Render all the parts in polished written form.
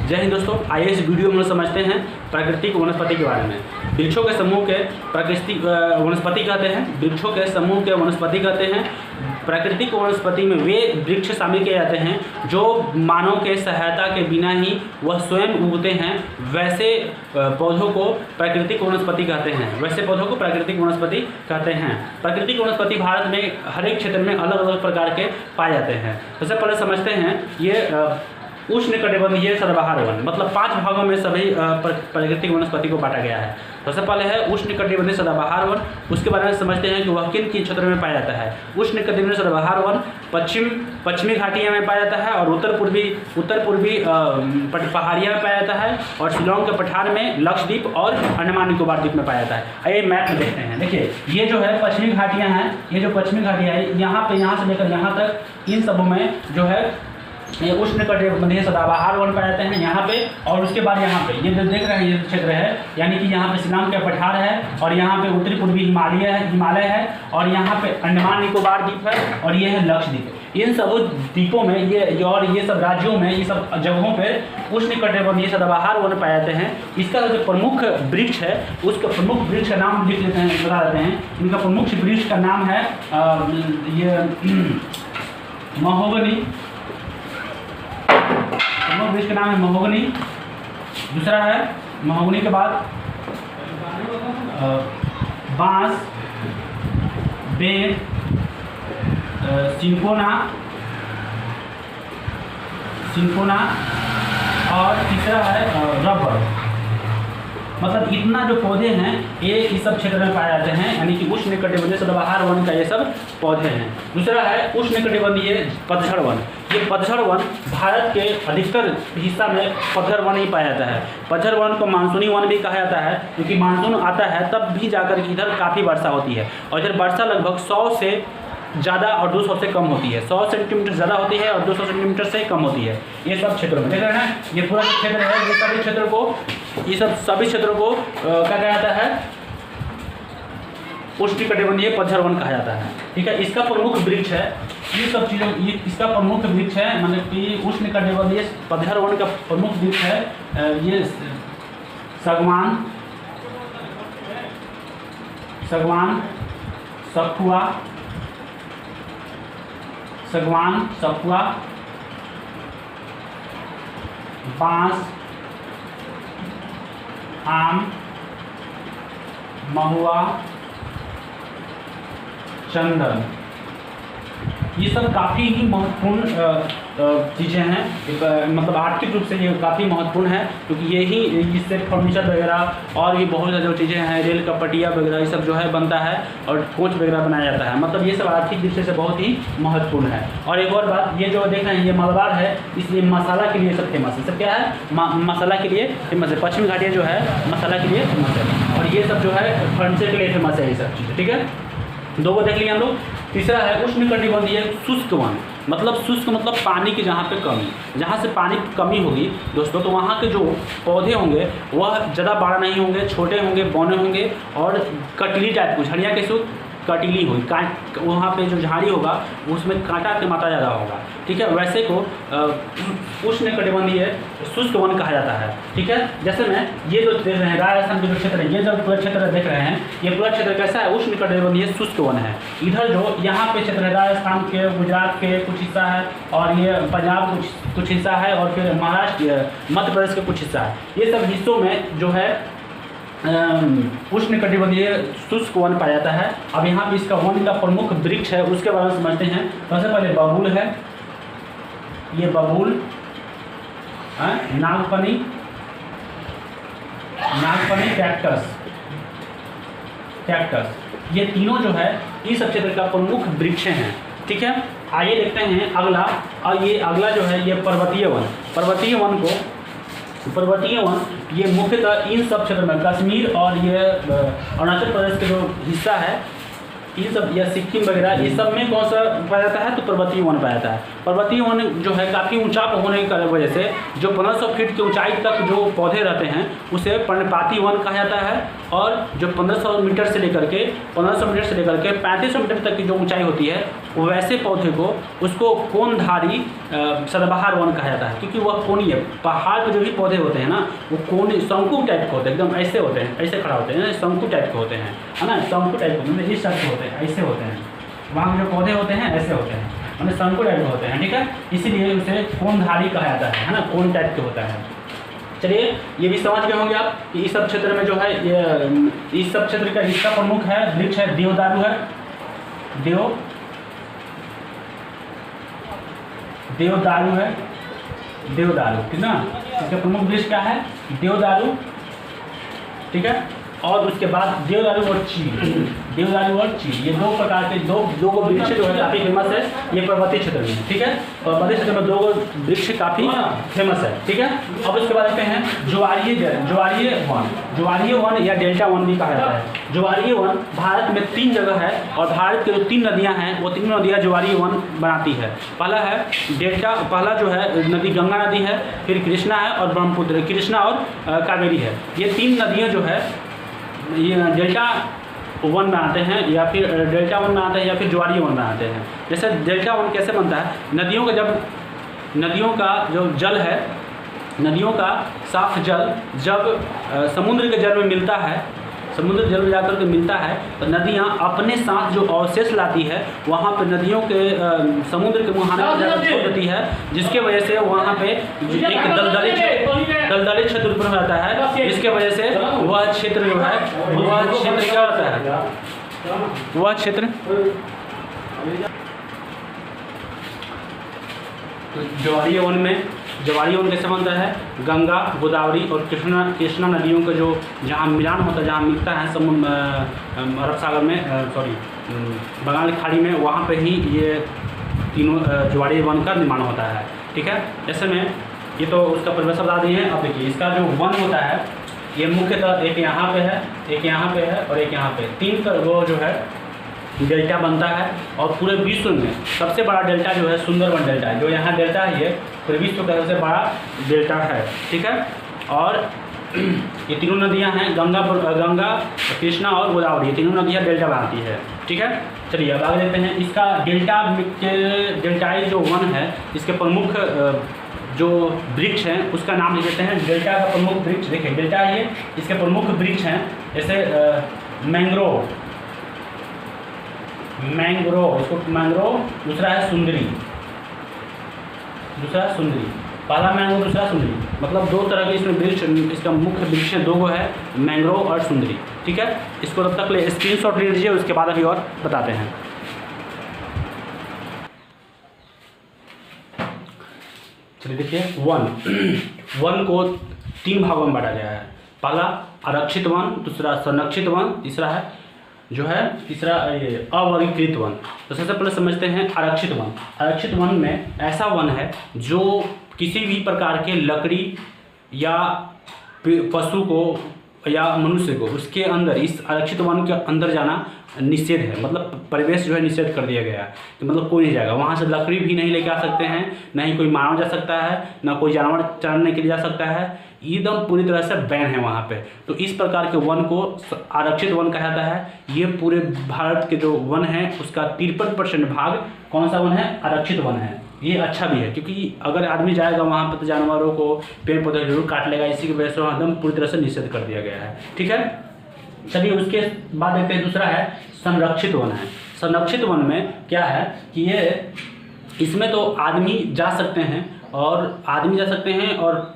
जय हिंद दोस्तों, आइए इस वीडियो में समझते हैं प्राकृतिक वनस्पति के बारे में। वृक्षों के समूह के प्राकृतिक वनस्पति कहते हैं। वृक्षों के समूह के वनस्पति कहते हैं। प्राकृतिक वनस्पति में वे वृक्ष शामिल किए जाते हैं जो मानव के सहायता के बिना ही वह स्वयं उगते हैं। वैसे पौधों को प्राकृतिक वनस्पति कहते हैं। प्राकृतिक वनस्पति भारत में हर एक क्षेत्र में अलग अलग प्रकार के पाए जाते हैं। सबसे पहले समझते हैं ये उष्णकटिबंधीय सदाबहार वन, मतलब 5 भागों में सभी प्राकृतिक वनस्पति को बांटा गया है। सबसे पहले है उष्णकटिबंधीय सदाबहार वन। उसके बारे में समझते हैं कि वह किन किन क्षेत्रों में पाया जाता है। उष्णकटिबंधीय सदाबहार वन पश्चिमी घाटियों में पाया जाता है और उत्तर पूर्वी पहाड़ियों में पाया जाता है और शिलोंग के पठार में, लक्षद्वीप और अंडमान निकोबार द्वीप में पाया जाता है। आइए मैप में देखते हैं। देखिए ये जो है पश्चिमी घाटियाँ हैं, ये जो पश्चिमी घाटियाँ है यहाँ से लेकर यहाँ तक इन सब में जो है ये उष्णकटिबंधीय सदाबहार वन पाए जाते हैं यहाँ पे। और उसके बाद यहाँ पे ये जो देख रहे हैं ये क्षेत्र है, यानी कि यहाँ पे शिलांग का पठार है और यहाँ पे उत्तरी पूर्वी हिमालय है और यहाँ पे अंडमान निकोबार द्वीप है और ये है लक्षद्वीप। इन सब द्वीपों में ये सब राज्यों में, ये सब जगहों पे उष्णकटिबंधीय सदाबहार वन पाए जाते हैं। इसका जो प्रमुख वृक्ष है उसका प्रमुख वृक्ष का नाम लिख लेते हैं, बता देते हैं। इनका प्रमुख वृक्ष का नाम है ये महोगनी। वृक्ष का नाम है महोगनी। दूसरा है महोगनी के बाद बांस, बेर, सिंकोना और तीसरा है रबर। मतलब इतना जो पौधे हैं ये इस सब क्षेत्र में पाए जाते हैं, यानी कि उष्णकटिबंधीय सदाबहार वन का ये सब पौधे हैं। दूसरा है उष्णकटिबंधीय पतझड़ वन। ये पतझड़ वन भारत के अधिकतर हिस्सा में पतझड़ वन ही पाया जाता है। पतझड़ वन को मानसूनी वन भी कहा जाता है, क्योंकि मानसून आता है तब भी जाकर इधर काफ़ी वर्षा होती है और इधर वर्षा लगभग 100 से ज़्यादा और 200 से कम होती है। 100 सेंटीमीटर ज़्यादा होती है और 200 सेंटीमीटर से कम होती है। ये सब क्षेत्रों में देख रहे हैं, ये पूरा क्षेत्र है। ये सभी क्षेत्रों को क्या कहा जाता है, उष्णकटिबंधीय पतझड़ वन कहा जाता है। ठीक है, इसका प्रमुख वृक्ष है, ये सब चीज़ों इसका प्रमुख वृक्ष है, मतलब कि उष्णकटिबंधीय पतझड़ वन का प्रमुख वृक्ष है ये सागवान, सखुआ, बांस, आम, महुआ, चंदन। ये सब काफ़ी ही महत्वपूर्ण चीज़ें हैं, मतलब आर्थिक रूप से ये काफ़ी महत्वपूर्ण है, क्योंकि ये ही इससे फर्नीचर वगैरह और भी बहुत ज़्यादा जो चीज़ें हैं, रेल का पटिया वगैरह ये सब जो है बनता है और कोच वगैरह बनाया जाता है। मतलब ये सब आर्थिक दृष्टि से बहुत ही महत्वपूर्ण है। और एक और बात, ये जो देख रहे हैं ये मलबार है, इसलिए मसाला के लिए सब फेमस है। सब क्या है, मसाला के लिए फेमस है। पश्चिमी घाटियाँ जो है मसाला के लिए फेमस है और ये सब जो है फर्नीचर के लिए फेमस है। ये सब चीज़ें ठीक है, 2 को देख लिए हम लोग। तीसरा है उष्णकटिबंधीय शुष्क वन। मतलब शुष्क मतलब पानी की जहाँ पे कमी, जहाँ से पानी की कमी होगी दोस्तों, तो वहाँ के जो पौधे होंगे वह ज़्यादा बड़ा नहीं होंगे, छोटे होंगे, बौने होंगे और कटली टाइप को, झड़िया के शुष्क कटीली होगी, वहाँ पे जो झाड़ी होगा उसमें कांटा की मात्रा ज़्यादा होगा। ठीक है, वैसे को उष्णकटिबंधीय शुष्क वन कहा जाता है। ठीक है, जैसे मैं ये जो देख रहे हैं राजस्थान के जो क्षेत्र है, ये जो पूरा क्षेत्र देख रहे हैं, ये पूरा क्षेत्र कैसा है, उष्णकटिबंधीय शुष्क वन है। इधर जो यहाँ पे क्षेत्र है राजस्थान के, गुजरात के कुछ हिस्सा है और ये पंजाब कुछ हिस्सा है और फिर महाराष्ट्र, मध्य प्रदेश के कुछ हिस्सा है। ये सब हिस्सों में जो है उष्णकटिबंधीय शुष्क वन पाया जाता है। अब यहाँ पे इसका वन का प्रमुख वृक्ष है, उसके बारे में समझते हैं। सबसे पहले बबूल है, ये बबूल, नागफनी, कैक्टस, ये तीनों जो है इस सब क्षेत्र का प्रमुख वृक्ष हैं। ठीक है, आइए देखते हैं अगला। और ये अगला जो है ये पर्वतीय वन ये मुख्यतः इन सब क्षेत्र में, कश्मीर और ये अरुणाचल प्रदेश के जो हिस्सा है, ये सब या सिक्किम वगैरह ये सब में कौन सा पाया जाता है, तो पर्वतीय वन पाया जाता है। पर्वतीय वन जो है काफ़ी ऊंचा होने की वजह से जो 1500 फीट की ऊंचाई तक जो पौधे रहते हैं उसे पर्णपाती वन कहा जाता है। और जो 1500 मीटर से लेकर के 3500 मीटर तक की जो ऊंचाई होती है वो वैसे पौधे को उसको कोनधारी सदाबहार वन कहा जाता है, क्योंकि वह कोनीय पहाड़ के जो भी पौधे होते हैं ना वो कोनी शंकु टाइप के होते हैं, एकदम ऐसे होते हैं, ऐसे खड़ा होते हैं, शंकु टाइप के होते हैं, है ना, शंकु टाइप के मतलब इस टाइप के होते हैं, ऐसे होते हैं। वहाँ के जो पौधे होते हैं ऐसे होते हैं, मतलब शंकु टाइप के होते हैं, ठीक है, इसीलिए उसे कोनधारी कहा जाता है ना, कोन टाइप के होता है। चलिए ये भी समझ गए होंगे आप कि इस सब क्षेत्र में जो है ये इस सब क्षेत्र का इसका प्रमुख है वृक्ष है देवदारू है, देवदारू है, देवदारू, ठीक ना, इसका प्रमुख वृक्ष क्या है, देवदारू, ठीक है। और उसके बाद देवदारू और चीड़, ये दो प्रकार के दो वृक्ष जो है काफ़ी फेमस है ये पर्वतीय क्षेत्र में, ठीक है। पर्वतीय क्षेत्र में 2 वृक्ष काफ़ी फेमस है, ठीक है। अब उसके बाद देखते हैं ज्वारीय वन या डेल्टा वन भी कहा जाता है। ज्वारीय वन भारत में 3 जगह है और भारत की जो 3 नदियाँ हैं वो 3 नदियाँ ज्वारीय वन बनाती है। पहला जो है नदी गंगा नदी है, फिर कृष्णा है और ब्रह्मपुत्र, कृष्णा और कावेरी है। ये 3 नदियाँ जो है ये डेल्टा वन बनाते हैं या फिर डेल्टा वन बनाते हैं या फिर ज्वारीय वन बनाते हैं। जैसे डेल्टा वन कैसे बनता है, नदियों का जो जल है, नदियों का साफ जल जब समुद्र के जल में मिलता है, समुद्र जल में जाकर के मिलता है तो नदियाँ अपने साथ जो अवशेष लाती है वहाँ पे नदियों के समुद्र के मुहाने पर जाकर छोड़ देती है, जिसके वजह से वहाँ पे एक दलदली क्षेत्र उत्पन्न हो जाता है, जिसके वजह से वह क्षेत्र जो है क्या होता है, वह क्षेत्र ज्वारीय वन कैसे बनता है, गंगा, गोदावरी और कृष्णा नदियों का जो जहाँ मिलान होता है, जहाँ मिलता है अरब सागर में बंगाल की खाड़ी में, वहाँ पे ही ये तीनों ज्वारीय वन का निर्माण होता है, ठीक है। जैसे में ये तो उसका परिभाषा बता दी है। अब देखिए इसका जो वन होता है ये मुख्यतः एक यहाँ पे है, एक यहाँ पे है और एक यहाँ पे, 3 का वो जो है डेल्टा बनता है। और पूरे विश्व में सबसे बड़ा डेल्टा जो है सुंदरवन डेल्टा है, जो यहाँ डेल्टा है ये पूरे विश्व का सबसे बड़ा डेल्टा है, ठीक है। और ये तीनों नदियाँ हैं गंगा, कृष्णा और गोदावरी, ये तीनों नदियाँ डेल्टा बनाती है, ठीक है। चलिए अब आगे देखते हैं इसका डेल्टाई जो वन है इसके प्रमुख जो वृक्ष हैं उसका नाम लिख देते हैं। डेल्टा का प्रमुख वृक्ष देखिए, डेल्टा ये इसके प्रमुख वृक्ष हैं, जैसे मैंग्रोव, इसको मैंग्रोव, दूसरा है सुंदरी, पहला मैंग्रोव दूसरा सुंदरी, मतलब 2 तरह के इसमें वृक्ष, इसका मुख्य वृक्ष 2 है, मैंग्रोव और सुंदरी, ठीक है। इसको तब तक ले स्क्रीनशॉट ले लीजिए, उसके बाद अभी और बताते हैं। चलिए देखिए वन को 3 भागों में बांटा गया है। पहला आरक्षित वन, दूसरा संरक्षित वन, तीसरा ये अवर्गीकृत वन। तो सबसे पहले समझते हैं आरक्षित वन। आरक्षित वन में ऐसा वन है जो किसी भी प्रकार के लकड़ी या पशु को या मनुष्य को उसके अंदर, इस आरक्षित वन के अंदर जाना निषेध है, मतलब परिवेश जो है निषेध कर दिया गया है, तो मतलब कोई नहीं जाएगा वहाँ से। लकड़ी भी नहीं लेके आ सकते हैं, ना ही कोई मानव जा सकता है, ना कोई जानवर चढ़ने के लिए जा सकता है, एकदम पूरी तरह से बैन है वहाँ पे। तो इस प्रकार के वन को आरक्षित वन कहा जाता है। ये पूरे भारत के जो वन है उसका 53% भाग कौन सा वन है, आरक्षित वन है। ये अच्छा भी है क्योंकि अगर आदमी जाएगा वहाँ पर तो जानवरों को, पेड़ पौधे जरूर काट लेगा, इसी की वजह से एकदम पूरी तरह से निषेध कर दिया गया है, ठीक है। चलिए उसके बाद देखते हैं, दूसरा है संरक्षित वन है। संरक्षित वन में क्या है कि ये इसमें तो आदमी जा सकते हैं और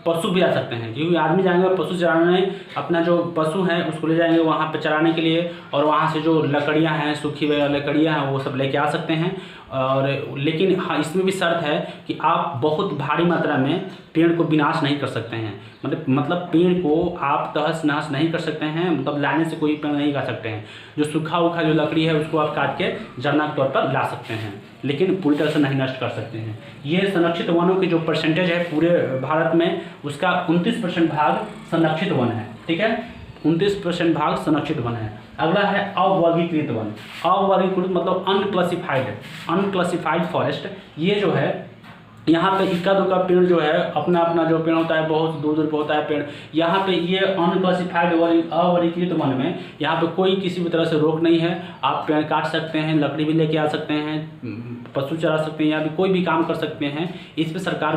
पशु भी आ सकते हैं, क्योंकि आदमी जाएंगे और पशु चराने, अपना जो पशु है उसको ले जाएंगे वहाँ पे चराने के लिए, और वहाँ से जो लकड़ियाँ हैं, सूखी हुई लकड़ियाँ हैं, वो सब लेके आ सकते हैं। और लेकिन हाँ, इसमें भी शर्त है कि आप बहुत भारी मात्रा में पेड़ को विनाश नहीं कर सकते हैं, मतलब पेड़ को आप तहस नहस नहीं कर सकते हैं, मतलब लाने से कोई पेड़ नहीं गा सकते हैं। जो सूखा जो लकड़ी है उसको आप काट के जरना के तौर पर ला सकते हैं, लेकिन पूरी तरह से नहीं नष्ट कर सकते हैं। ये संरक्षित वनों की जो परसेंटेज है पूरे भारत में, उसका 29% भाग संरक्षित वन है, ठीक है। 29% भाग संरक्षित वन है। अगला है अवर्गीकृत वन। अवर्गीकृत मतलब अनक्लासिफाइड फॉरेस्ट। ये जो है यहाँ पे इक्का दुक्का पेड़ जो है अपना अपना जो पेड़ होता है बहुत दूर दूर पर होता है पेड़। यहाँ पे ये अनक्लासिफाइड अवर्गीकृत वन में यहाँ पे कोई किसी भी तरह से रोक नहीं है। आप पेड़ काट सकते हैं, लकड़ी भी लेके आ सकते हैं, पशु चरा सकते हैं या भी कोई भी काम कर सकते हैं। इस पे सरकार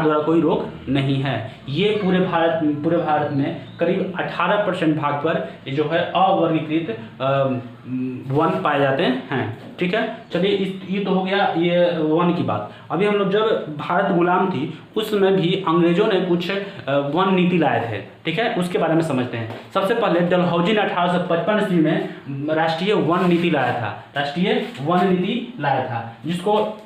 द्वारा कोई रोक नहीं है। ये पूरे भारत में करीब 18% भाग पर ये जो है अवर्गीकृत वन पाए जाते हैं। ठीक है, चलिए ये तो हो गया ये वन की बात। अभी हम लोग जब भारत गुलाम थी उस समय भी अंग्रेजों ने कुछ वन नीति लाए थे। ठीक है, उसके बारे में समझते हैं। सबसे पहले डलहौजी ने 1855 ईस्वी में राष्ट्रीय वन नीति लाया था, जिसको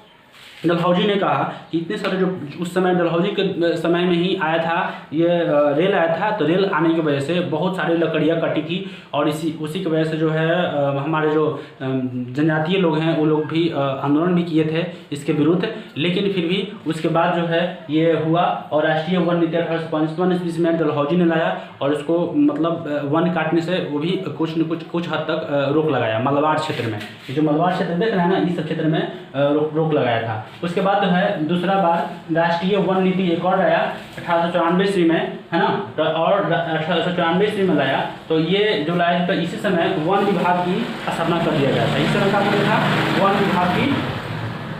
डलहौजी ने कहा कि इतने सारे जो उस समय डलहौजी के समय में ही आया था ये रेल आया था। तो रेल आने की वजह से बहुत सारी लकड़ियाँ कटी थी और उसी की वजह से जो है हमारे जो जनजातीय लोग हैं वो लोग भी आंदोलन भी किए थे इसके विरुद्ध। लेकिन फिर भी उसके बाद जो है ये हुआ और राष्ट्रीय वन नीति 1855 ईस्वी में डलहौजी ने लाया और उसको मतलब वन काटने से वो भी कुछ हद तक रोक लगाया मलबार क्षेत्र में। ये जो मलबार क्षेत्र देख रहे हैं ना, इस क्षेत्र में रोक लगाया था। उसके बाद जो है दूसरा बार राष्ट्रीय वन नीति एक और आया 1894 ईस्वी में, है ना, और 1894 ईस्वी में लाया। तो ये जो लाया तो इसी समय वन विभाग की स्थापना कर दिया गया था। इस समय का मतलब था वन विभाग की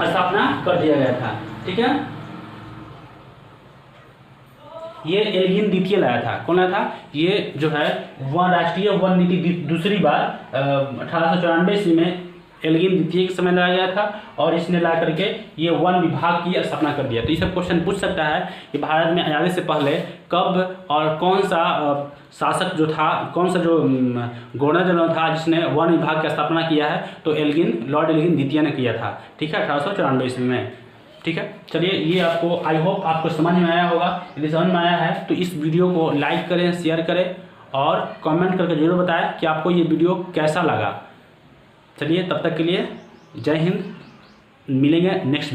स्थापना कर दिया गया था। ठीक है, ये एल्गिन द्वितीय लाया था। कौन लाया था? ये जो है राष्ट्रीय वन नीति दूसरी बार 1894 ईस्वी में एल्गिन द्वितीय के समय लाया गया था और इसने ला करके ये वन विभाग की स्थापना कर दिया। तो ये सब क्वेश्चन पूछ सकता है कि भारत में आजादी से पहले कब और कौन सा शासक जो था, कौन सा जो गवर्नर जनरल था जिसने वन विभाग की स्थापना किया है? तो लॉर्ड एल्गिन द्वितीय ने किया था। ठीक है, 1894 ईस्वी में। ठीक है, चलिए ये आपको आई होप आपको समझ में आया होगा। यदि समझ में आया है तो इस वीडियो को लाइक करें, शेयर करें और कमेंट करके जरूर बताएं कि आपको ये वीडियो कैसा लगा। चलिए तब तक के लिए जय हिंद, मिलेंगे नेक्स्ट